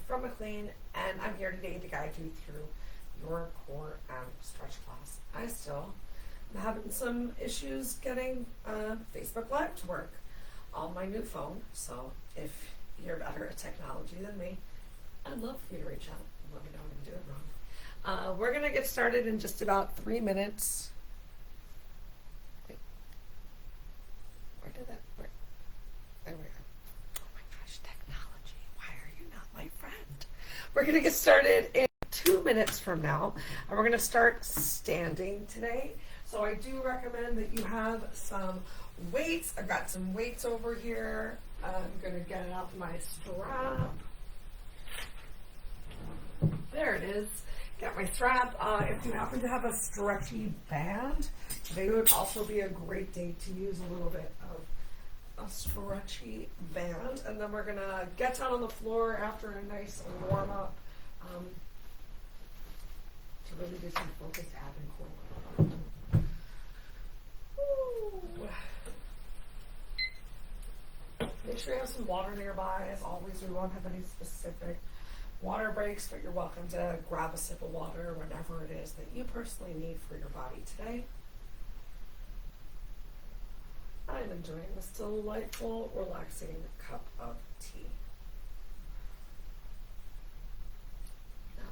from McLean, and I'm here today to guide you through your core and stretch class. I still am having some issues getting Facebook Live to work on my new phone, so if you're better at technology than me, I'd love for you to reach out and let me know if I'm doing wrong. We're going to get started in just about 3 minutes. Wait. Where did that work? There we go. Oh my gosh, technology. Why are you not my friend? We're going to get started in 2 minutes from now, and we're going to start standing today. So I do recommend that you have some weights. I've got some weights over here. I'm going to get it out my strap. There it is. Got my strap. If you happen to have a stretchy band, today would also be a great day to use a little bit of a stretchy band. And then we're going to get down on the floor after a nice warm up to really do some focused ab and core. Make sure you have some water nearby. As always, we won't have any specific water breaks, but you're welcome to grab a sip of water whenever it is that you personally need for your body today. I'm enjoying this delightful, relaxing cup of tea. No.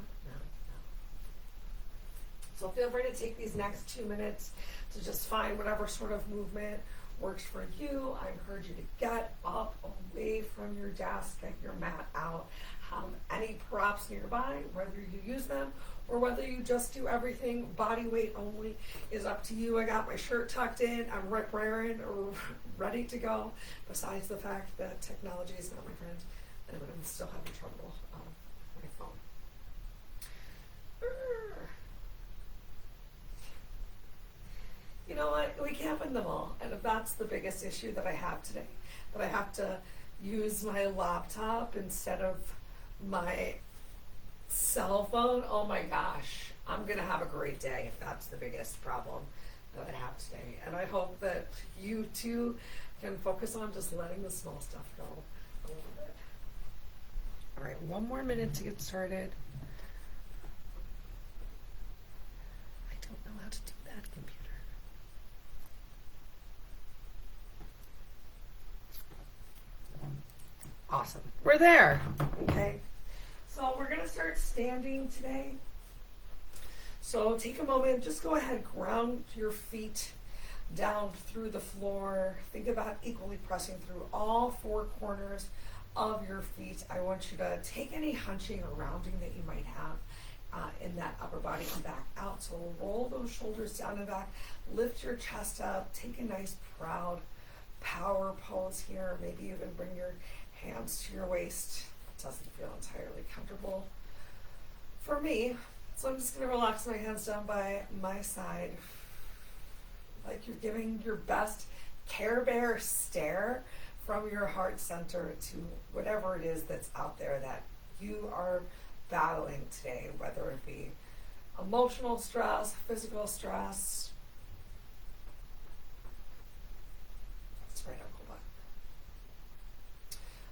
So feel free to take these next 2 minutes to just find whatever sort of movement works for you. I encourage you to get up away from your desk, get your mat out, have any props nearby, whether you use them or whether you just do everything body weight only is up to you. I got my shirt tucked in, I'm raring or ready to go, besides the fact that technology is not my friend and I'm still having trouble with my phone. You know what? We can't win them all. And if that's the biggest issue that I have today, that I have to use my laptop instead of my cell phone, oh my gosh, I'm going to have a great day if that's the biggest problem that I have today. And I hope that you too can focus on just letting the small stuff go a little bit. All right, 1 more minute to get started. I don't know how to do that, computer. Awesome. We're there. Okay. So we're going to start standing today. So take a moment, just go ahead, ground your feet down through the floor. Think about equally pressing through all 4 corners of your feet. I want you to take any hunching or rounding that you might have in that upper body and back out. So roll those shoulders down and back, lift your chest up, take a nice proud power pose here. Maybe even bring your hands to your waist. It doesn't feel entirely comfortable for me, so I'm just going to relax my hands down by my side, like you're giving your best Care Bear stare from your heart center to whatever it is that's out there that you are battling today, whether it be emotional stress, physical stress.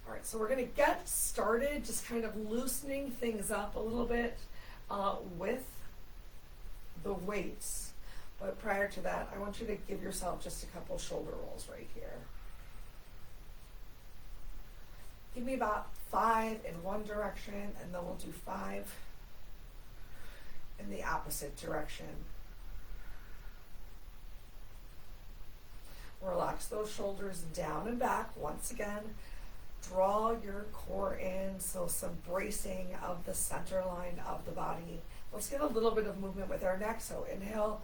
All right, so we're going to get started, just kind of loosening things up a little bit with the weights. But prior to that, I want you to give yourself just a couple shoulder rolls right here. Give me about 5 in one direction, and then we'll do 5 in the opposite direction. Relax those shoulders down and back once again. Draw your core in, so some bracing of the center line of the body. Let's get a little bit of movement with our neck. So inhale,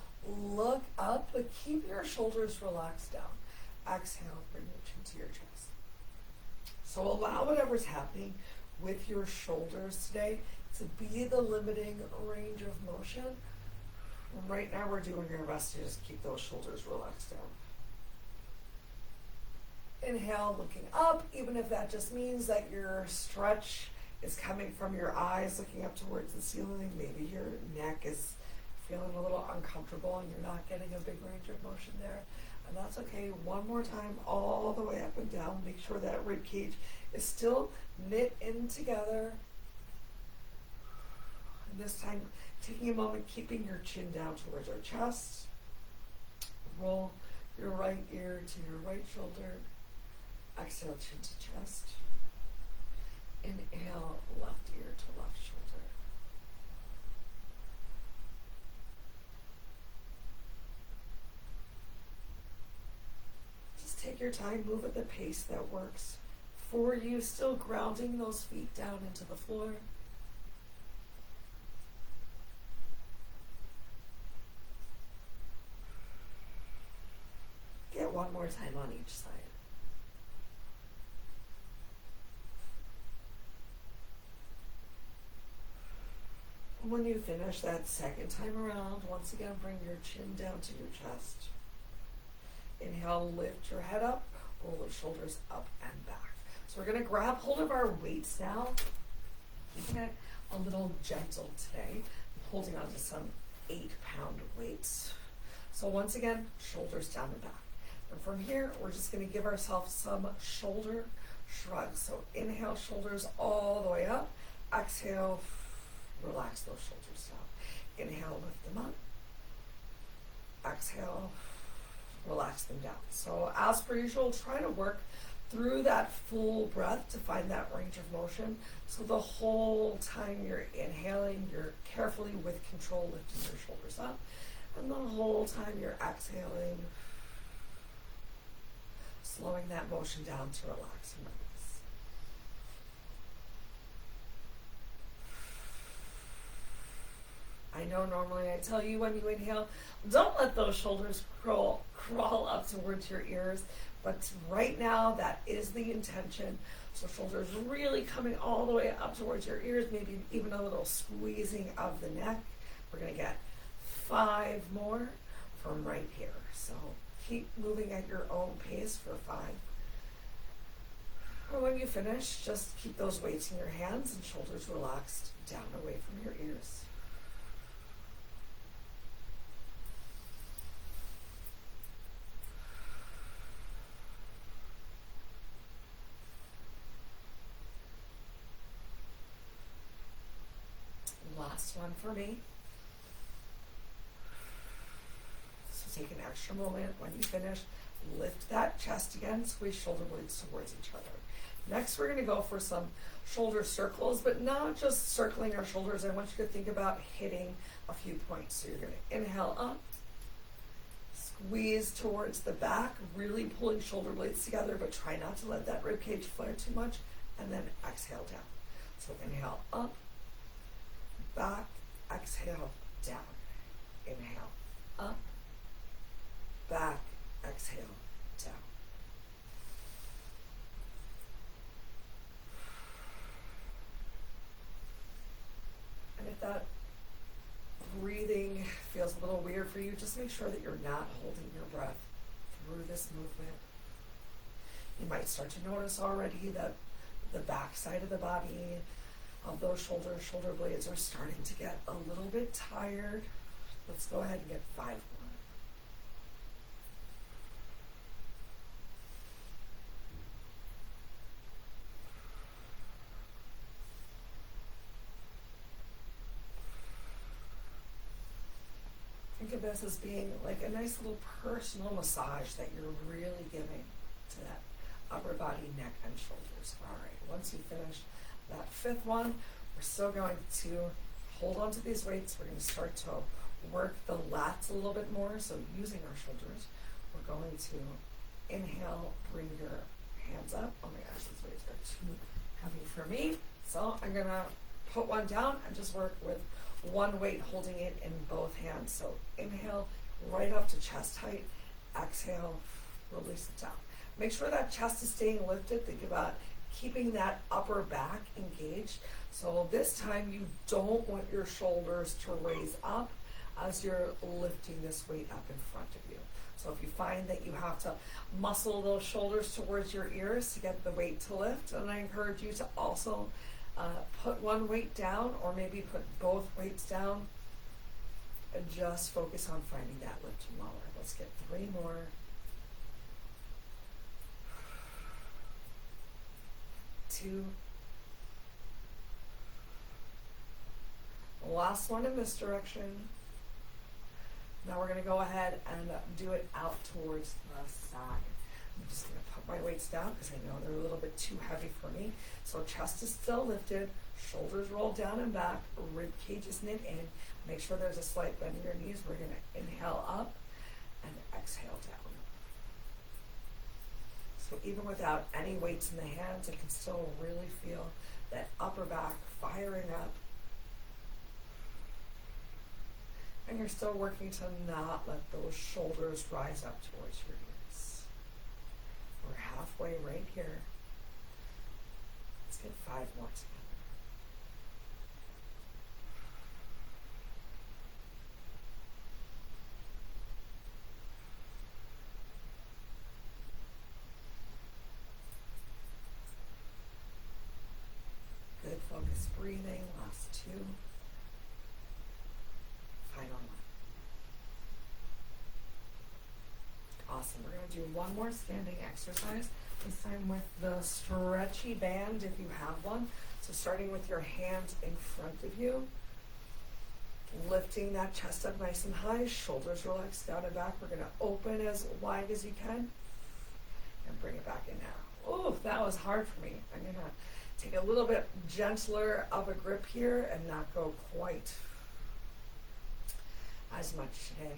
look up, but keep your shoulders relaxed down. Exhale, bring your chin to your chest. So allow whatever's happening with your shoulders today to be the limiting range of motion. And right now we're doing our best to just keep those shoulders relaxed down. Inhale, looking up, even if that just means that your stretch is coming from your eyes, looking up towards the ceiling. Maybe your neck is feeling a little uncomfortable and you're not getting a big range of motion there. And that's okay. 1 more time, all the way up and down. Make sure that rib cage is still knit in together. And this time, taking a moment, keeping your chin down towards your chest. Roll your right ear to your right shoulder. Exhale, chin to chest. Inhale, left ear to left shoulder. Just take your time, move at the pace that works for you, still grounding those feet down into the floor. Get one more time on each side. When you finish that second time around, once again, bring your chin down to your chest. Inhale, lift your head up, roll the shoulders up and back. So we're going to grab hold of our weights now. Keeping it a little gentle today. I'm holding on to some 8-pound weights. So once again, shoulders down and back. And from here, we're just going to give ourselves some shoulder shrugs. So inhale, shoulders all the way up. Exhale, relax those shoulders down. Inhale, lift them up. Exhale, relax them down. So as per usual, try to work through that full breath to find that range of motion. So the whole time you're inhaling, you're carefully with control lifting your shoulders up. And the whole time you're exhaling, slowing that motion down to relax and release. I know normally I tell you when you inhale, don't let those shoulders crawl up towards your ears, but right now that is the intention. So shoulders really coming all the way up towards your ears, maybe even a little squeezing of the neck. We're going to get 5 more from right here. So keep moving at your own pace for 5. And when you finish, just keep those weights in your hands and shoulders relaxed down away from your ears. Last one for me. So take an extra moment when you finish. Lift that chest again, squeeze shoulder blades towards each other. Next, we're going to go for some shoulder circles, but not just circling our shoulders. I want you to think about hitting a few points. So you're going to inhale up, squeeze towards the back, really pulling shoulder blades together, but try not to let that rib cage flare too much, and then exhale down. So inhale up, back, exhale, down. Inhale, up, back, exhale, down. And if that breathing feels a little weird for you, just make sure that you're not holding your breath through this movement. You might start to notice already that the back side of the body of those shoulder blades are starting to get a little bit tired. Let's go ahead and get 5 more. Think of this as being like a nice little personal massage that you're really giving to that upper body, neck, and shoulders. All right, once you finish that 5th one, we're still going to hold on to these weights. We're going to start to work the lats a little bit more. So using our shoulders, we're going to inhale, bring your hands up. Oh my gosh, these weights are too heavy for me. So I'm going to put one down and just work with one weight, holding it in both hands. So inhale right up to chest height. Exhale, release it down. Make sure that chest is staying lifted. Think about keeping that upper back engaged. So this time you don't want your shoulders to raise up as you're lifting this weight up in front of you. So if you find that you have to muscle those shoulders towards your ears to get the weight to lift, and I encourage you to also put one weight down, or maybe put both weights down, and just focus on finding that lift lower. Let's get 3 more. 2. Last one in this direction. Now we're going to go ahead and do it out towards the side. I'm just going to put my weights down because I know they're a little bit too heavy for me. So chest is still lifted, shoulders roll down and back, rib cage is knit in. Make sure there's a slight bend in your knees. We're going to inhale up and exhale down. So even without any weights in the hands, I can still really feel that upper back firing up. And you're still working to not let those shoulders rise up towards your ears. We're halfway right here. Let's get 5 more together. Good focused breathing. Last 2. Final one. Awesome. We're going to do one more standing exercise, this time with the stretchy band if you have one. So starting with your hands in front of you, lifting that chest up nice and high, shoulders relaxed down and back. We're going to open as wide as you can and bring it back in now. Oh, that was hard for me. I'm going to take a little bit gentler of a grip here and not go quite as much today.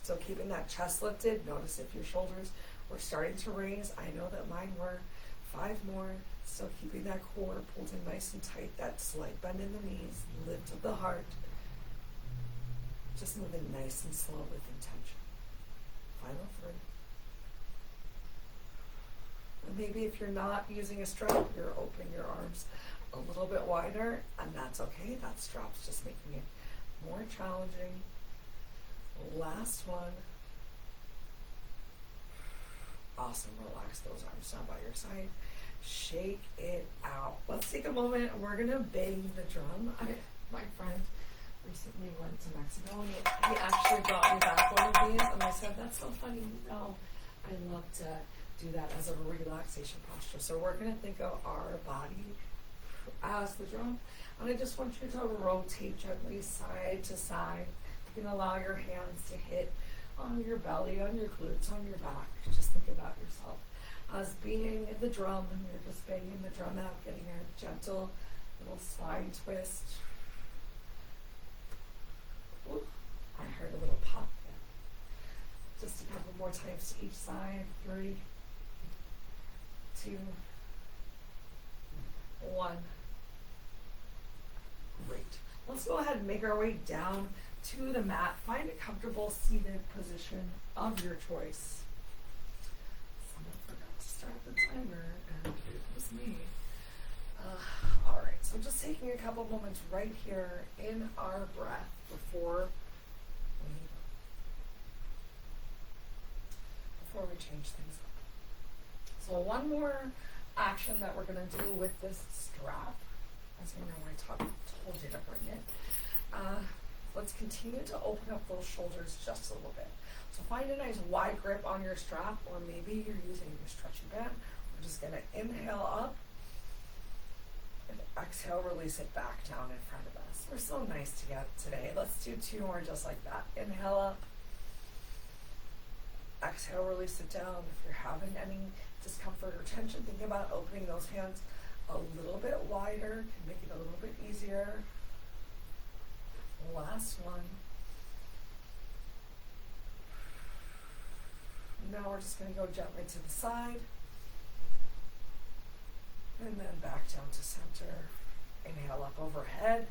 Still keeping that chest lifted. Notice if your shoulders were starting to raise. I know that mine were. 5 more. Still keeping that core pulled in nice and tight. That slight bend in the knees. Lift of the heart. Just moving nice and slow with intention. Final 3. And maybe if you're not using a strap, you're opening your arms a little bit wider, and that's okay. That strap's just making it more challenging. Last one. Awesome. Relax those arms down by your side. Shake it out. Let's take a moment and we're going to bang the drum. My friend recently went to Mexico and he actually brought me back one of these, and I said, that's so funny. No, I love to do that as a relaxation posture. So we're going to think of our body as the drum, and I just want you to rotate gently side to side. You can allow your hands to hit on your belly, on your glutes, on your back. Just think about yourself as being the drum, and you're just banging the drum out, getting a gentle little spine twist. Ooh, I heard a little pop there. Just a couple more times to each side. 3, 2, 1. Great. Let's go ahead and make our way down to the mat. Find a comfortable seated position of your choice. Someone forgot to start the timer, and it was me. All right, so just taking a couple moments right here in our breath before we change things up. So one more action that we're going to do with this strap. As you know, I told you to bring it. Let's continue to open up those shoulders just a little bit. So find a nice wide grip on your strap, or maybe you're using your stretchy band. We're just going to inhale up and exhale, release it back down in front of us. We're so nice today. Let's do 2 more just like that. Inhale up. Exhale, release it down. If you're having any discomfort or tension, think about opening those hands a little bit wider, can make it a little bit easier. Last one. Now we're just going to go gently to the side, and then back down to center. Inhale up overhead,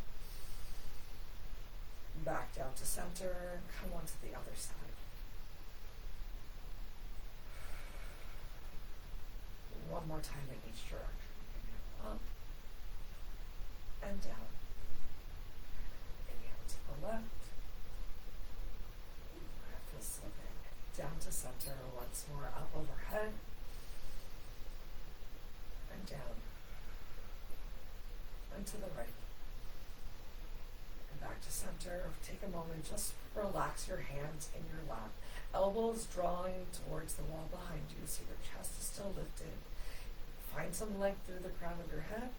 back down to center, and come on to the other side. One more time in each direction. Inhale up and down. Inhale to the left. Breath is slipping down to center. Once more, up overhead and down and to the right and back to center. Take a moment, just relax your hands in your lap. elbows drawing towards the wall behind you so your chest is still lifted. Find some length through the crown of your head,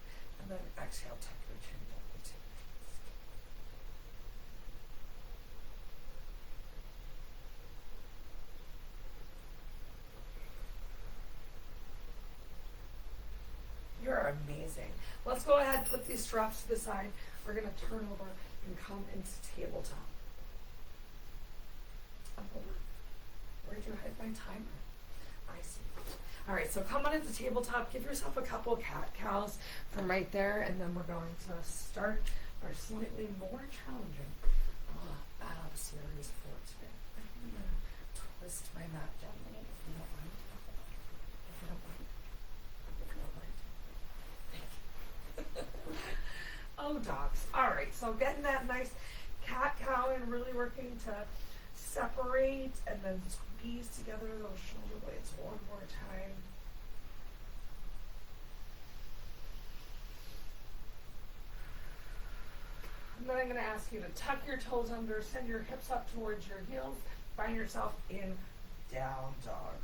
and then exhale, tuck your chin gently to your chest. You're amazing. Let's go ahead and put these straps to the side. We're going to turn over and come into tabletop. Where'd you hide my timer? I see. All right, so come on into tabletop. Give yourself a couple cat-cows from right there, and then we're going to start our slightly more challenging ab series for today. I'm going to twist my mat gently, if you don't mind. If you don't mind. If you don't mind. Oh, dogs. All right, so getting that nice cat-cow and really working to separate and then squeeze together those shoulder blades one more time. And then I'm going to ask you to tuck your toes under, send your hips up towards your heels, find yourself in down dog.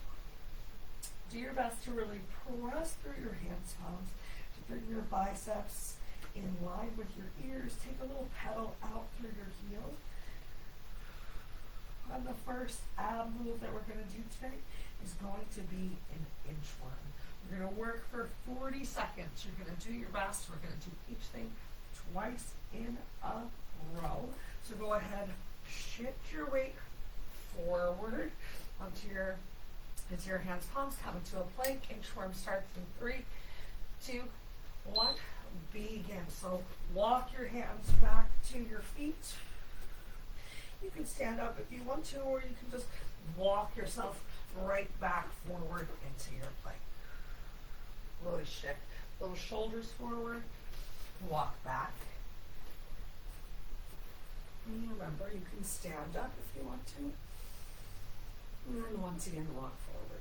Do your best to really press through your hands, palms, to bring your biceps in line with your ears. Take a little pedal out through your heel. And the first ab move that we're going to do today is going to be an inchworm. We're going to work for 40 seconds. You're going to do your best. We're going to do each thing twice in a row. So go ahead, shift your weight forward onto your hands, palms, come into a plank. Inchworm starts in 3, 2, 1. Begin. So walk your hands back to your feet. You can stand up if you want to, or you can just walk yourself right back forward into your plank. Really shift those shoulders forward. Walk back. And remember, you can stand up if you want to. And then once again, walk forward.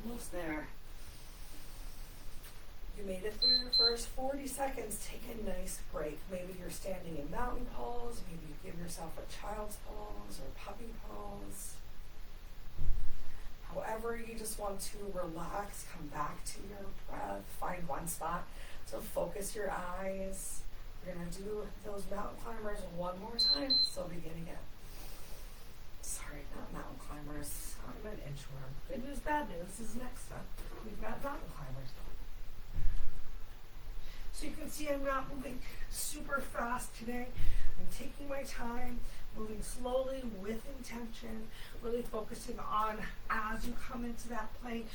Almost there. You made it through your first 40 seconds. Take a nice break. Maybe you're standing in mountain pose. Maybe you give yourself a child's pose or puppy pose. However, you just want to relax, come back to your breath, find one spot to focus your eyes. We're going to do those mountain climbers one more time, so begin again. Sorry, not mountain climbers. I'm an inchworm. Good news, bad news. This is next up. We've got mountain climbers. So you can see I'm not moving super fast today. I'm taking my time, moving slowly with intention, really focusing on, as you come into that plank,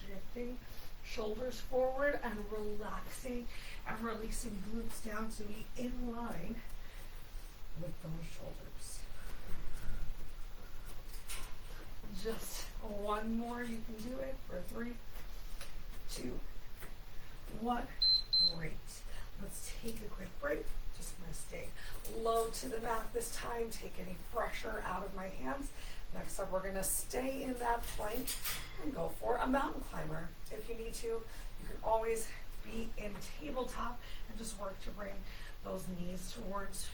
shifting shoulders forward and relaxing and releasing glutes down to be in line with those shoulders. Just one more, you can do it for 3, 2, 1. Great. Let's take a quick break. Just going to stay low to the mat this time. Take any pressure out of my hands. Next up, we're going to stay in that plank and go for a mountain climber. If you need to, you can always be in tabletop and just work to bring those knees towards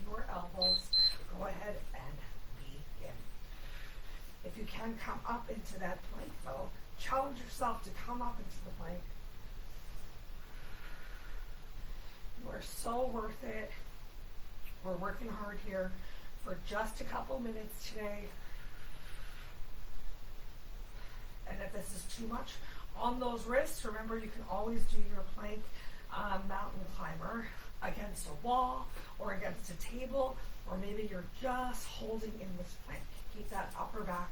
your elbows. Go ahead and begin. If you can come up into that plank though, challenge yourself to come up into the plank. You are so worth it. We're working hard here for just a couple minutes today. And if this is too much on those wrists, remember you can always do your plank mountain climber against a wall or against a table, or maybe you're just holding in this plank. Keep that upper back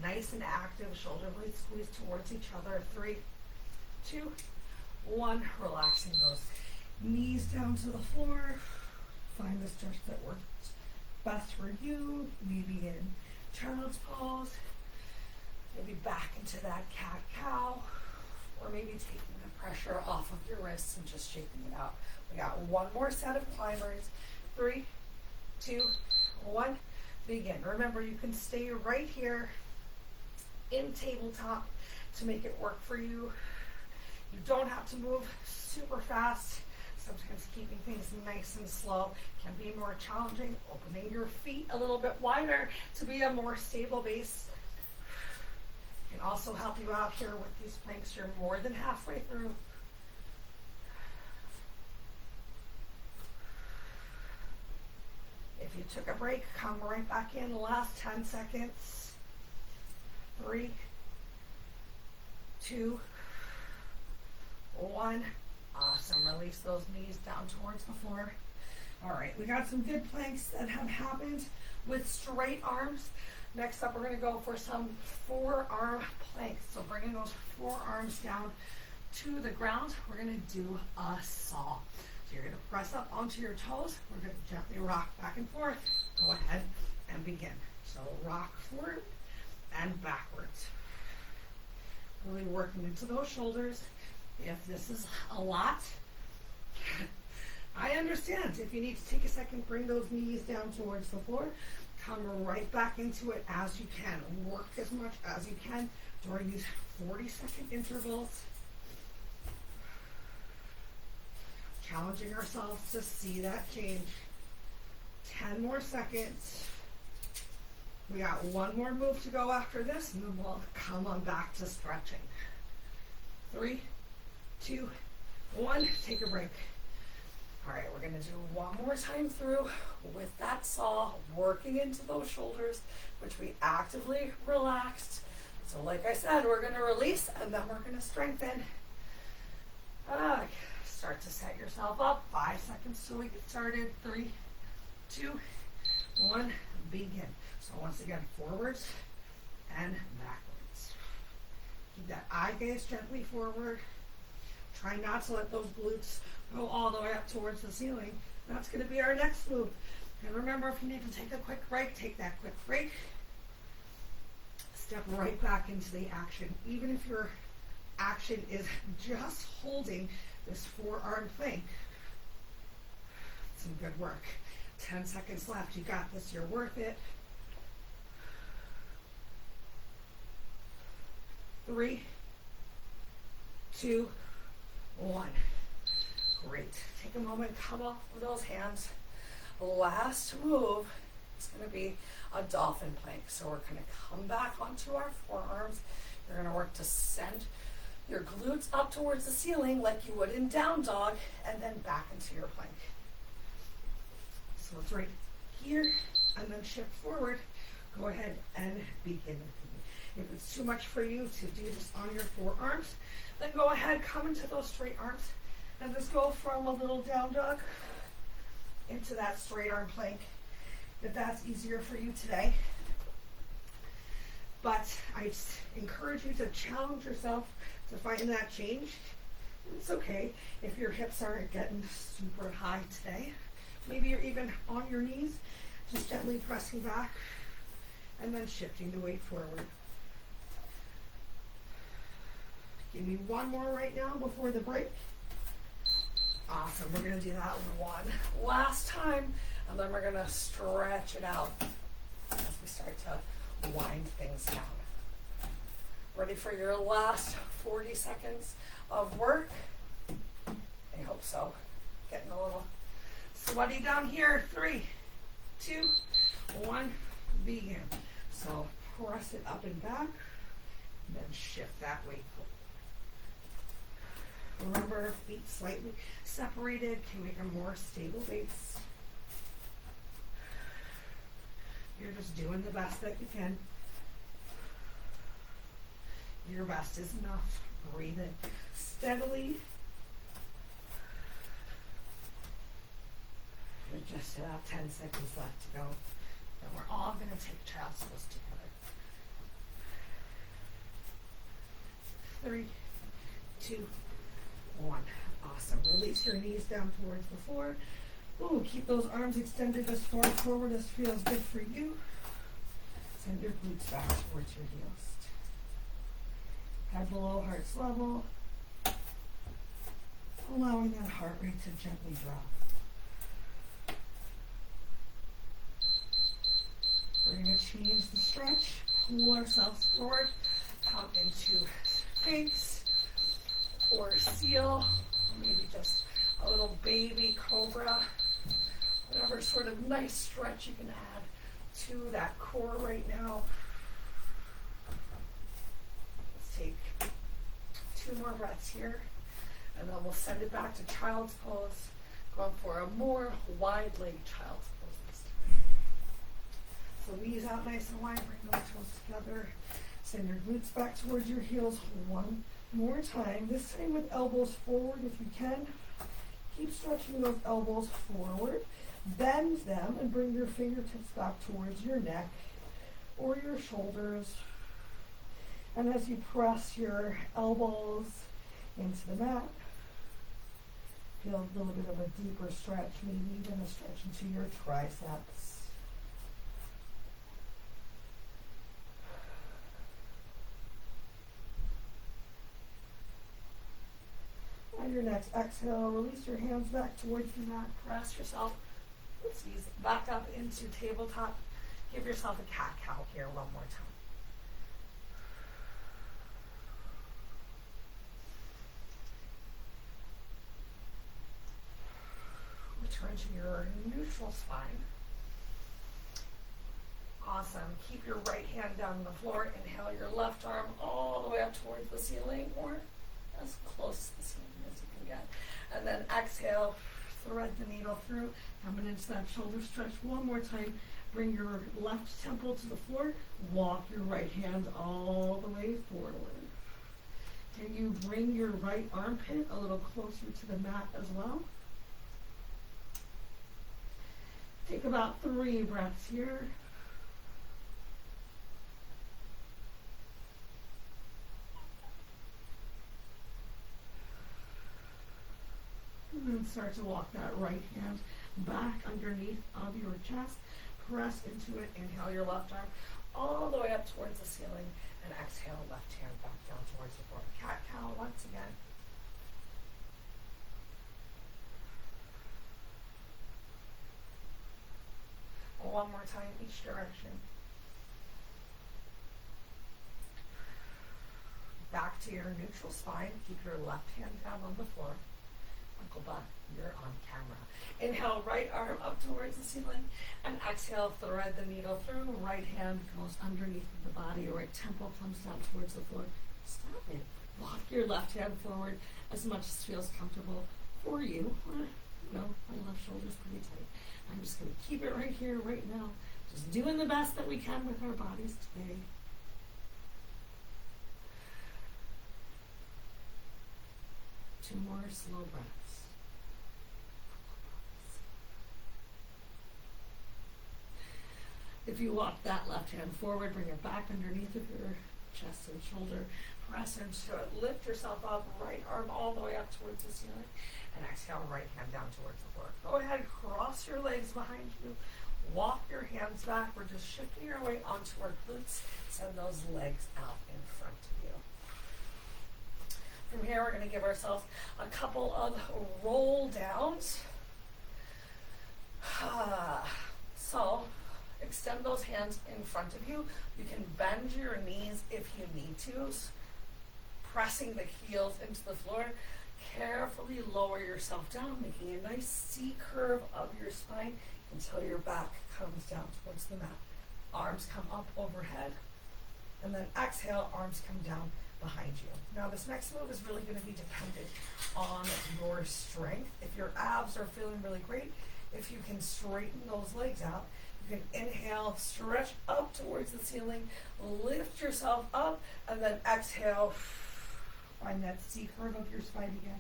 nice and active, shoulder blades squeeze towards each other. 3, 2, 1. Relaxing those knees down to the floor. Find the stretch that works best for you. Maybe in child's pose. Maybe back into that cat-cow. Or maybe taking the pressure off of your wrists and just shaking it out. We got one more set of climbers. 3, 2, 1. Begin. Remember, you can stay right here in tabletop to make it work for you. You don't have to move super fast. Sometimes keeping things nice and slow can be more challenging. Opening your feet a little bit wider to be a more stable base can also help you out here with these planks. You're more than halfway through. If you took a break, come right back in the last 10 seconds. 3, 2, 1. Awesome. Release those knees down towards the floor. All right, we got some good planks that have happened with straight arms. Next up, we're going to go for some forearm planks. So bringing those forearms down to the ground, we're going to do a saw. So you're going to press up onto your toes. We're going to gently rock back and forth. Go ahead and begin. So rock forward and backwards. Really working into those shoulders. If this is a lot, I understand. If you need to take a second, bring those knees down towards the floor. Come right back into it as you can. Work as much as you can during these 40-second intervals. Challenging ourselves to see that change. 10 more seconds. We got one more move to go after this, and then we'll come on back to stretching. 3, 2, 1. Take a break. All right, we're going to do one more time through with that saw, working into those shoulders, which we actively relaxed. So like I said, we're going to release, and then we're going to strengthen. Start to set yourself up. 5 seconds till we get started. 3, 2, 1. Begin. So once again, forwards and backwards. Keep that eye gaze gently forward. Try not to let those glutes go all the way up towards the ceiling. That's going to be our next move. And remember, if you need to take a quick break, take that quick break. Step right back into the action. Even if your action is just holding this forearm plank. Some good work. 10 seconds left. You got this. You're worth it. 3, 2, 1. Great. Take a moment, come off with those hands. Last move is going to be a dolphin plank. So we're going to come back onto our forearms. You're going to work to send your glutes up towards the ceiling like you would in down dog, and then back into your plank. So it's right here, and then shift forward. Go ahead and begin. If it's too much for you to do this on your forearms, then go ahead, come into those straight arms, and just go from a little down dog into that straight arm plank, if that's easier for you today. But I just encourage you to challenge yourself to find that change. It's okay if your hips aren't getting super high today. Maybe you're even on your knees, just gently pressing back and then shifting the weight forward. Give me one more right now before the break. Awesome. We're going to do that one last time, and then we're going to stretch it out as we start to wind things down. Ready for your last 40 seconds of work? I hope so. Getting a little sweaty down here. 3, 2, 1. Begin. So press it up and back, and then shift that weight. Remember, feet slightly separated can make a more stable base. You're just doing the best that you can. Your best is enough. Breathe in steadily. You're just about 10 seconds left to go. And we're all going to take child's pose together. 3, 2, 1. Awesome. Release your knees down towards the floor. Ooh, keep those arms extended as far forward as feels good for you. Send your glutes back towards your heels. Head below heart's level. Allowing that heart rate to gently drop. We're going to change the stretch. Pull ourselves forward. Come into planks. or seal, maybe just a little baby cobra, whatever sort of nice stretch you can add to that core right now. Let's take 2 more breaths here, and then we'll send it back to child's pose, going for a more wide leg child's pose this time. So knees out nice and wide, bring those toes together. Send your glutes back towards your heels one more time. This time with elbows forward if you can. Keep stretching those elbows forward. Bend them and bring your fingertips back towards your neck or your shoulders. And as you press your elbows into the mat, feel a little bit of a deeper stretch, maybe even a stretch into your triceps. On your next exhale, release your hands back towards the mat. Press yourself, back up into tabletop. Give yourself a cat-cow here one more time. Return to your neutral spine. Awesome. Keep your right hand down on the floor. Inhale your left arm all the way up towards the ceiling, or as close to the ceiling as you can get. And then exhale, thread the needle through. Coming into that shoulder stretch one more time. Bring your left temple to the floor. Walk your right hand all the way forward. Can you bring your right armpit a little closer to the mat as well? Take about 3 breaths here. And then start to walk that right hand back underneath of your chest. Press into it. Inhale your left arm all the way up towards the ceiling. And exhale, left hand back down towards the floor. Cat-cow once again. One more time, each direction. Back to your neutral spine. Keep your left hand down on the floor. Uncle Buck, you're on camera. Inhale, right arm up towards the ceiling. And exhale, thread the needle through. Right hand goes underneath the body. Right temple comes down towards the floor. Stop it. Walk your left hand forward as much as feels comfortable for you. My left shoulder's pretty tight. I'm just going to keep it right here, right now. Just doing the best that we can with our bodies today. Two more slow breaths. If you walk that left hand forward, bring it back underneath of your chest and shoulder. Press into it. Lift yourself up. Right arm all the way up towards the ceiling. And exhale, right hand down towards the floor. Go ahead, cross your legs behind you. Walk your hands back. We're just shifting our weight onto our glutes. Send those legs out in front of you. From here, we're going to give ourselves a couple of roll downs. So, extend those hands in front of you. You can bend your knees if you need to, pressing the heels into the floor. Carefully lower yourself down, making a nice C curve of your spine until your back comes down towards the mat. Arms come up overhead, and then exhale, arms come down behind you. Now this next move is really going to be dependent on your strength. If your abs are feeling really great, if you can straighten those legs out, you can inhale, stretch up towards the ceiling, lift yourself up, and then exhale. Find that C curve of your spine again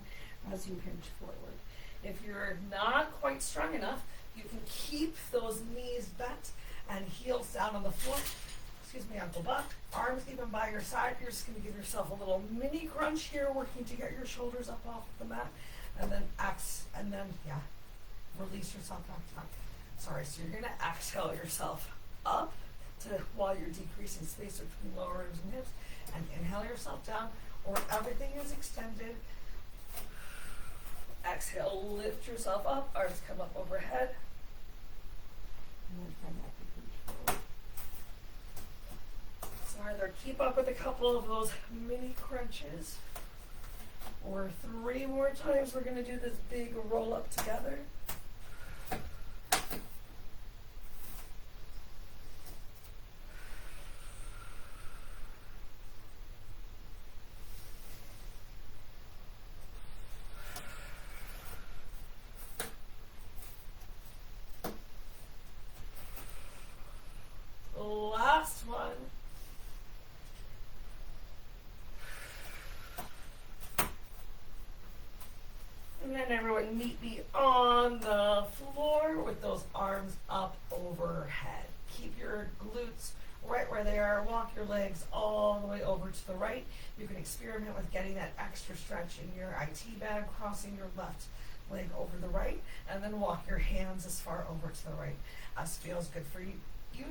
as you hinge forward. If you're not quite strong enough, you can keep those knees bent and heels down on the floor. Excuse me, Uncle Buck. Arms even by your side. You're just going to give yourself a little mini crunch here, working to get your shoulders up off the mat. And then release yourself back down. Sorry, so you're going to exhale yourself up while you're decreasing space between lower ribs and hips. And inhale yourself down. Or everything is extended. Exhale, lift yourself up, arms come up overhead. And then find that forward. So either keep up with a couple of those mini crunches, For 3 more times, we're going to do this big roll up together. Last one. And then everyone meet me on the floor with those arms up overhead. Keep your glutes right where they are. Walk your legs all the way over to the right. You can experiment with getting that extra stretch in your IT bag, crossing your left leg over the right, and then walk your hands as far over to the right as feels good for you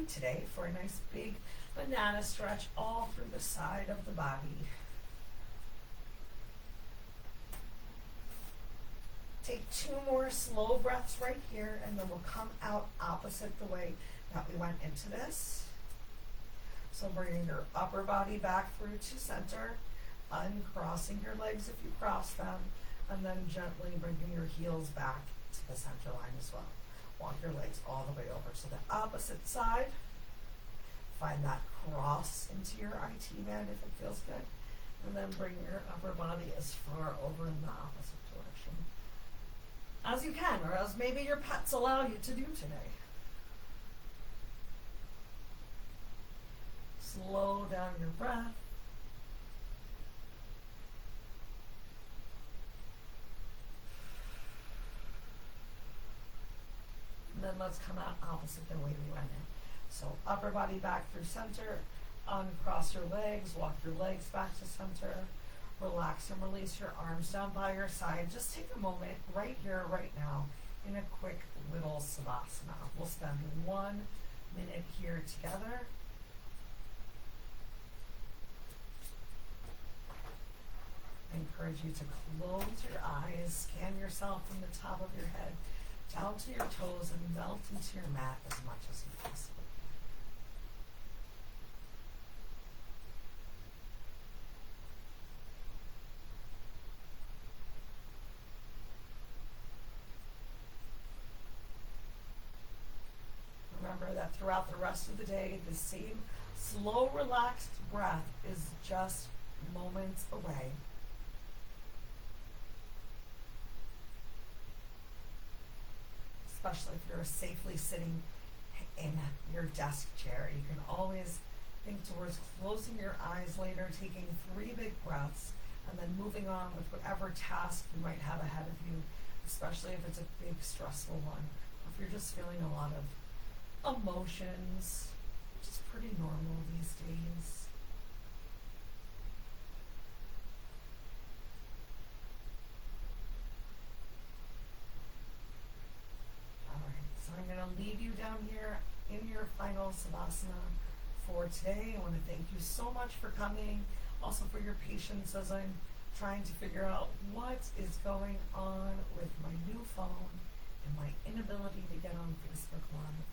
today for a nice big banana stretch all through the side of the body. Take 2 more slow breaths right here, and then we'll come out opposite the way that we went into this. So bringing your upper body back through to center, uncrossing your legs if you cross them, and then gently bringing your heels back to the center line as well. Walk your legs all the way over to the opposite side. Find that cross into your IT band if it feels good. And then bring your upper body as far over in the opposite direction as you can, or as maybe your pets allow you to do today. Slow down your breath. And then let's come out opposite the way we went in. So upper body back through center, uncross your legs, walk your legs back to center, relax and release your arms down by your side. Just take a moment right here, right now, in a quick little Savasana. We'll spend 1 minute here together. I encourage you to close your eyes, scan yourself from the top of your head down to your toes, and melt into your mat as much as you possibly can. Remember that throughout the rest of the day, the same slow, relaxed breath is just moments away. Especially if you're safely sitting in your desk chair. You can always think towards closing your eyes later, taking 3 big breaths, and then moving on with whatever task you might have ahead of you, especially if it's a big, stressful one. Or if you're just feeling a lot of emotions, which is pretty normal these days. Alright, so I'm going to leave you down here in your final Savasana for today. I want to thank you so much for coming, also for your patience as I'm trying to figure out what is going on with my new phone and my inability to get on Facebook Live.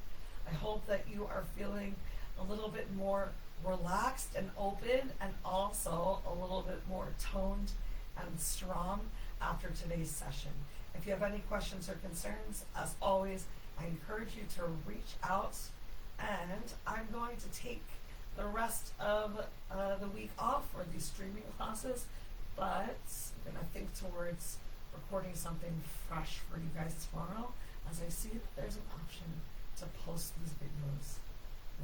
I hope that you are feeling a little bit more relaxed and open, and also a little bit more toned and strong after today's session. If you have any questions or concerns, as always, I encourage you to reach out, and I'm going to take the rest of the week off for these streaming classes, but I'm going to think towards recording something fresh for you guys tomorrow, as I see that there's an option to post these videos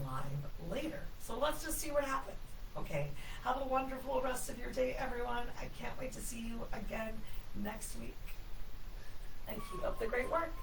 live later. So let's just see what happens. Okay, have a wonderful rest of your day, everyone. I can't wait to see you again next week. And keep up the great work.